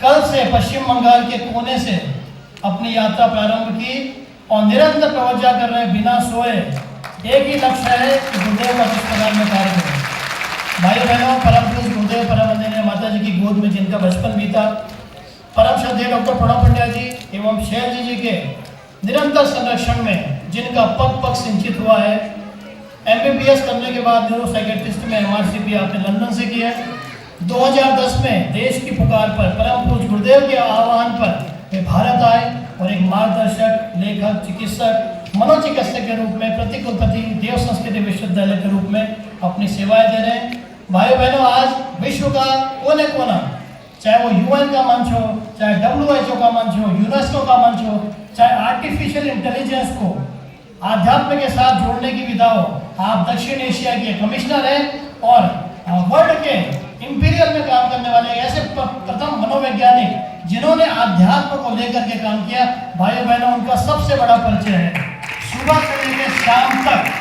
कल से पश्चिम बंगाल के कोने से अपनी यात्रा प्रारंभ की और निरंतर तवज्जो कर रहे हैं बिना सोए। एक ही लक्ष्य है कि गुरुदेव का अस्पताल में कार्य करें। भाई बहनों, परम पूज्य गुरुदेव परम वंदनीय माता जी की गोद में जिनका बचपन बीता, परम श्रद्धेय डॉक्टर प्रणव पंड्या जी एवं शैलजी जी के निरंतर संरक्षण में जिनका पग पग सिंचित हुआ है। MBBS करने के बाद न्यूरो साइकेट्रिस्ट में MRCP आपने लंदन से किया है। 2010 में देश की पुकार पर परम पूज्य गुरुदेव के आह्वान पर वे भारत आए और एक मार्गदर्शक, लेखक, चिकित्सक, मनोचिकित्सक के रूप में प्रतिकुलपति देव संस्कृति विश्वविद्यालय के रूप में अपनी सेवाएं दे रहे हैं। भाइयों बहनों, आज विश्व का कोने कोना, चाहे वो UN का मंच हो, चाहे WHO का मंच हो, यूनेस्को का मंच हो, चाहे आर्टिफिशियल इंटेलिजेंस को आध्यात्म के साथ जोड़ने की विधा हो, आप दक्षिण एशिया के कमिश्नर हैं और वर्ल्ड के इंपीरियल में काम करने वाले ऐसे प्रथम मनोवैज्ञानिक जिन्होंने आध्यात्म को लेकर के काम किया। भाइयों बहनों, उनका सबसे बड़ा परिचय है। सुबह से लेकर शाम तक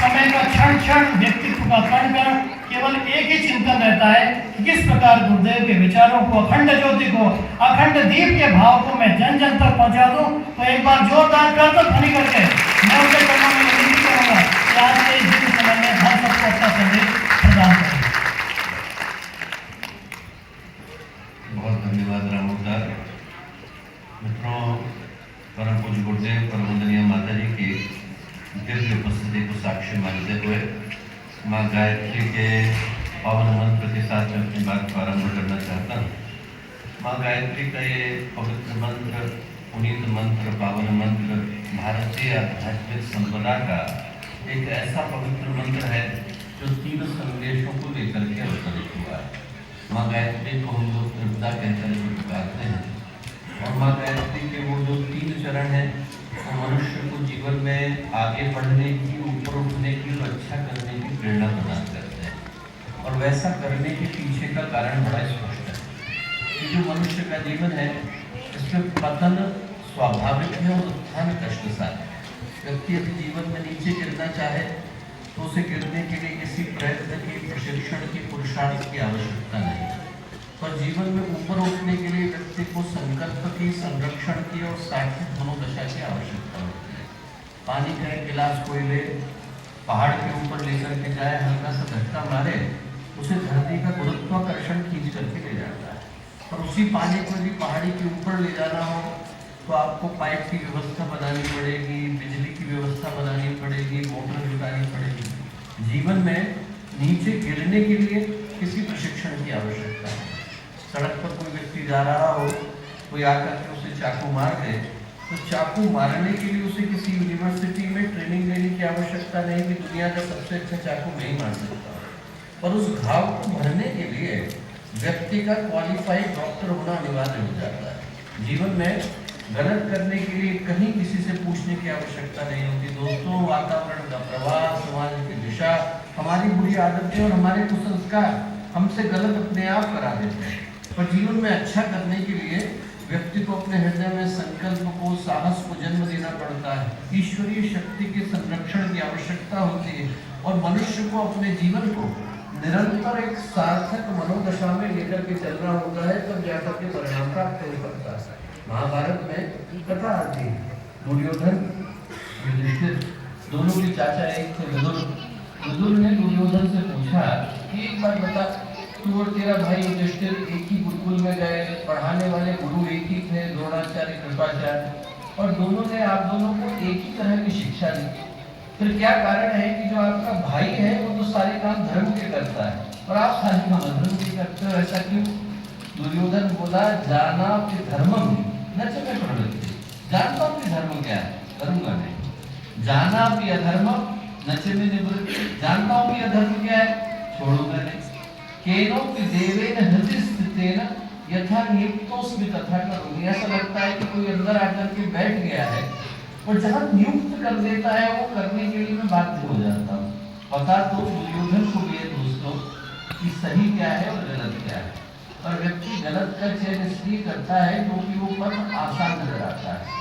समय का क्षण क्षण, व्यक्तित्व का कण कण केवल एक ही चिंतन रहता है कि किस प्रकार गुरुदेव के विचारों को, अखंड ज्योति को, अखंड दीप के भाव को मैं जन जन तक पहुंचा दूं। तो एक बार जोरदार करतब ध्वनि करके मैं उनके चरणों में विनती करूंगा कि आज के इस दिन समय में हम सबको अपना संदेश प्रदान करें। बहुत धन्यवाद रामोदार। मित्रों, परम पूज्य गुरुदेव परम वंदनीय माता जी की दिव्य उपस्थिति को साक्षी मानते हुए माँ गायत्री के पावन मंत्र के साथ मैं अपनी बात प्रारंभ करना चाहता हूँ। माँ गायत्री का ये पवित्र मंत्र, पुनीत मंत्र, पावन मंत्र भारतीय आध्यात्मिक संपदा का एक ऐसा पवित्र मंत्र है जो 3 संदेशों को लेकर के अवतरित हुआ है। माँ गायत्री को हम लोग त्रिपदा कहकर पुकारते हैं और माँ गायत्री के वो जो 3 चरण हैं वो मनुष्य को जीवन में आगे बढ़ने की, ऊपर उठने की और अच्छा करने की प्रेरणा प्रदान करते हैं। और वैसा करने के पीछे का कारण बड़ा स्पष्ट है कि जो मनुष्य का जीवन है इसमें पतन स्वाभाविक है और उत्थान कष्टसाध्य है। व्यक्ति अपने जीवन में नीचे गिरना चाहे तो उसे गिरने के लिए किसी प्रयत्न की, प्रशिक्षण की, पुरुषार्थ की आवश्यकता नहीं, पर जीवन में ऊपर उठने के लिए व्यक्ति को संकल्प की, संरक्षण की और सात्विक मनोदशा की आवश्यकता होती है। पानी का एक गिलास कोई ले, पहाड़ के ऊपर लेकर के जाए, हल्का सा धक्का मारे, उसे धरती का गुरुत्वाकर्षण खींच करके ले जाता है। और उसी पानी को यदि पहाड़ी के ऊपर ले जाना हो तो आपको पाइप की व्यवस्था बनानी पड़ेगी, बिजली की व्यवस्था बनानी पड़ेगी, मोटर जुटानी पड़ेगी। जीवन में नीचे गिरने के लिए किसी प्रशिक्षण की आवश्यकता है। सड़क पर कोई व्यक्ति जा रहा हो, कोई आकर के उसे चाकू मार दे, तो चाकू मारने के लिए उसे किसी यूनिवर्सिटी में ट्रेनिंग लेने की आवश्यकता नहीं कि दुनिया का सबसे अच्छा चाकू नहीं मार सकता। पर उस घाव को भरने के लिए व्यक्ति का क्वालिफाइड डॉक्टर होना अनिवार्य हो जाता है। जीवन में गलत करने के लिए कहीं किसी से पूछने की आवश्यकता नहीं होती। दोस्तों, वातावरण का प्रवाह, समाज की दिशा, हमारी बुरी आदतें और हमारे कुसंस्कार हमसे गलत अपने आप करा देते हैं। पर जीवन में अच्छा करने के लिए व्यक्ति को अपने हृदय में संकल्प को, साहस को जन्म देना पड़ता है। ईश्वरीय शक्ति के संरक्षण की आवश्यकता होती है और मनुष्य को अपने जीवन को निरंतर एक सार्थक मनोदशा में लेकर के चलना होता है, तब जाकर के परिणाम प्राप्त हो सकता है। महाभारत में कथा आती है, दुर्योधन युधिष्ठिर दोनों के चाचा एक थे विदुर। विदुर ने दुर्योधन से पूछा कि एक बार बता, तू और तेरा भाई युधिष्ठिर एक ही गुरुकुल में गए, पढ़ाने वाले गुरु एक ही थे, द्रोणाचार्य, कृपाचार्य, और दोनों ने आप दोनों को एक ही तरह की शिक्षा दी। फिर क्या कारण है कि जो आपका भाई है वो तो सारे काम धर्म के करता है और आप सारे काम अधर्म के करते हो, ऐसा क्यों? दुर्योधन बोला, जाना कि धर्मम न च में प्रवृत्ति। जानता हूँ कि धर्म क्या है, करूंगा नहीं। जाना भी अधर्मम न च में निवृत्ति, जानता हूँ कि अधर्म क्या है, छोड़ूंगा नहीं। केनोपि देवेन हृदय स्थितेन यथा नियुक्तोऽस्मि तथा करोमि। ऐसा लगता है कि कोई अंदर आकर के बैठ गया है और जहाँ नियुक्त कर देता है वो करने के लिए मैं बाध्य हो जाता हूँ। पता तो दुर्योधन को भी है दोस्तों कि सही क्या है और गलत क्या है। और व्यक्ति गलत का चयन इसलिए करता है क्योंकि वो पथ आसान नजर आता है।